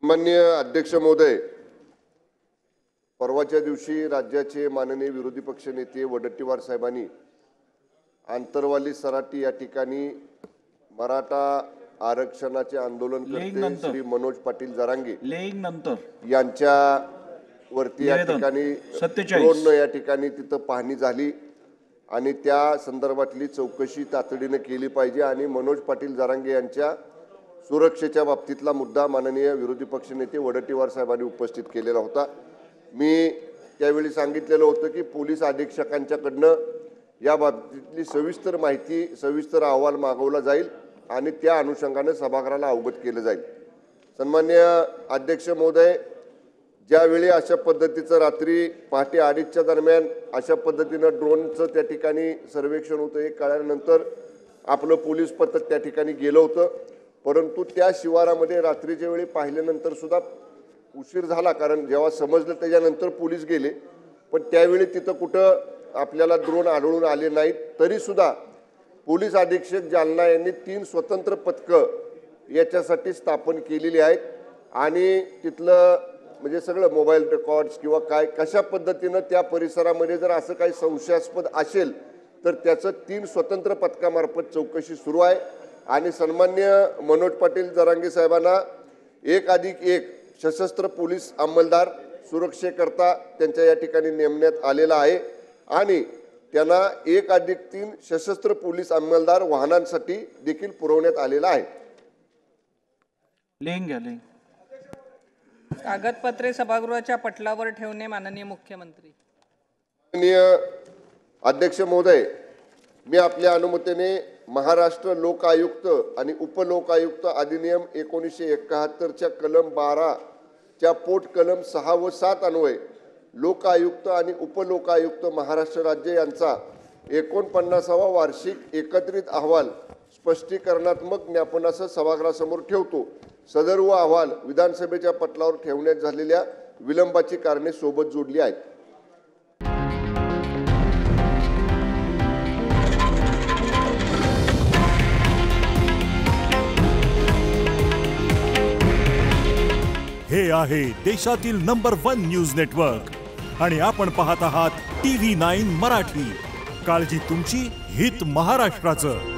माननीय अध्यक्ष महोदय, परवाच्या दिवशी राज्याचे माननीय विरोधी पक्ष नेते वडट्टीवार साहेबांनी आंतरवाली सराटी या ठिकाणी मराठा आरक्षणाचे आंदोलनकर्ते श्री मनोज पाटील जरांगे यांच्या वरती या ठिकाणी ड्रोन या ठिकाणी तिथं पाहणी झाली आणि त्या संदर्भातली चौकशी तातडीने केली पाहिजे आणि मनोज पाटील जरांगे यांच्या सुरक्षेच्या बाबतीतला मुद्दा माननीय विरोधी पक्ष नेते वडट्टीवार साहेबांनी उपस्थित केलेला होता। मी त्यावेळी सांगितलेलं होतं की पोलीस अधीक्षकांच्याकडनं या बाबतीतली सविस्तर माहिती सविस्तर अहवाल मागवला जाईल आणि त्या अनुषंगाने सभागृहाला अवगत केलं जाईल। सन्माननीय अध्यक्ष महोदय, ज्यावेळी अशा पद्धतीचं रात्री पहाटे 2:30च्या दरम्यान अशा पद्धतीनं ड्रोनचं त्या ठिकाणी सर्वेक्षण होतं हे कळल्यानंतर आपलं पोलीस पथक त्या ठिकाणी गेलं होतं, परंतु त्या शिवारामध्ये रात्रीच्या वेळी पाहिल्यानंतर सुद्धा उशीर झाला, कारण जेव्हा समजलं त्याच्यानंतर पोलीस गेले, पण त्यावेळी तिथं कुठं आपल्याला ड्रोन आढळून आले नाहीत। तरी सुद्धा पोलीस अधीक्षक जालना यांनी 3 स्वतंत्र पथकं याच्यासाठी स्थापन केलेली आहेत आणि तिथलं म्हणजे सगळं मोबाईल रेकॉर्ड्स किंवा काय कशा पद्धतीनं त्या परिसरामध्ये जर असं काही संशयास्पद असेल तर त्याचं 3 स्वतंत्र पथकामार्फत चौकशी सुरू आहे आणि सन्माननीय मनोज पाटील जरांगे साहेबांना 1+1 सशस्त्र पोलीस अंमलदार सुरक्षेकरता त्यांच्या या ठिकाणी नेमण्यात आलेला आहे आणि त्यांना 1+3 सशस्त्र पोलीस अंमलदार वाहनांसाठी देखील पुरवण्यात आलेला आहे। कागदपत्रे सभागृहाच्या पटलावर ठेवणे माननीय मुख्यमंत्री। माननीय अध्यक्ष महोदय, मी आपल्या अनुमतीने महाराष्ट्र लोक आयुक्त आणि उपलोकायुक्त अधिनियम 1971च्या कलम 12 च्या पोट कलम 6 व 7 अन्वये लोकायुक्त आणि उपलोकायुक्त महाराष्ट्र राज्य यांचा 49वा वार्षिक एकत्रित अहवाल स्पष्टीकरणात्मक ज्ञापनासह सभागृहासमोर ठेवतो। सदर्व अहवाल विधानसभेच्या पटलावर ठेवण्यात झालेल्या विलंबाची कारणे सोबत जोडली आहेत। हे आहे देशातील नंबर 1 न्यूज नेटवर्क आणि आपण पाहत आहात TV9 मराठी। काळजी तुमची, हित महाराष्ट्राचं।